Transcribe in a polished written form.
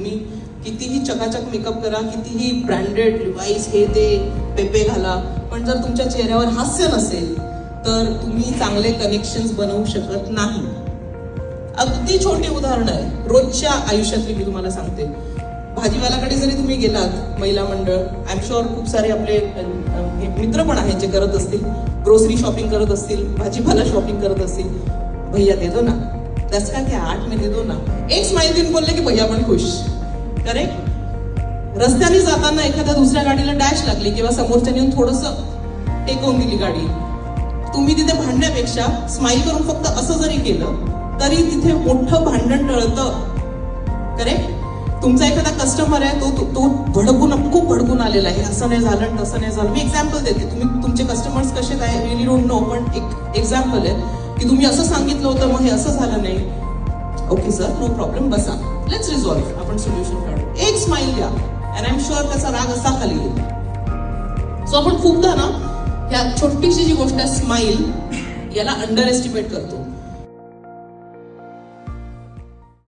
तुम्ही कितीही चकाचक मेकअप करा, कितीही ब्रँडेड डिव्हाइस हे ते पेपे घाला, पण जर तुमच्या चेहऱ्यावर हास्य नसेल तर तुम्ही चांगले कनेक्शन्स बनवू शकत नाही. अगदी छोटी उदाहरण आहे, रोजच्या आयुष्यातली मी तुम्हाला सांगते. भाजीवाल्याकडे जरी तुम्ही गेलात, महिला मंडळ, आय एम शुअर खूप सारे आपले मित्र पण आहेत जे करत असतील, ग्रोसरी शॉपिंग करत असतील, भाजीपाला शॉपिंग करत असतील. भैया दे दो ना, 10 का क्या 8 में दे दो ना. एक स्माइल देऊन बोलले की भैया पण खुश. करेक्ट. रस्त्याने जाताना एखाद्या दुसऱ्या गाडीला डॅश लागली किंवा समोरच्याने येऊन थोडंसं टेकवून दिली गाडी, तुम्ही तिथे भांडण्यापेक्षा स्माइल करून फक्त असं जरी केलं तरी तिथे मोठं भांडण टळतं. करेक्ट. तुमचा एखादा कस्टमर आहे, तो खूप भडकून आलेला आहे, असं नाही झालं तसं नाही झालं. मी एक्झाम्पल देते, तुम्ही तुमचे कस्टमर्स कसे काय रिअली डोंट नो, पण एक एक्झाम्पल आहे की तुम्ही असं सांगितलं होतं, मग हे असं झालं नाही. ओके सर, नो प्रॉब्लेम, बसा, लेट्स रिझॉल्व्ह, आपण सोल्युशन काढू. एक स्माइल द्या अँड आय एम शुअर त्याचा राग असा खाली येईल. सो आपण खूपदा ना या छोटीशी जी गोष्ट आहे स्माइल, याला अंडर एस्टिमेट करतो.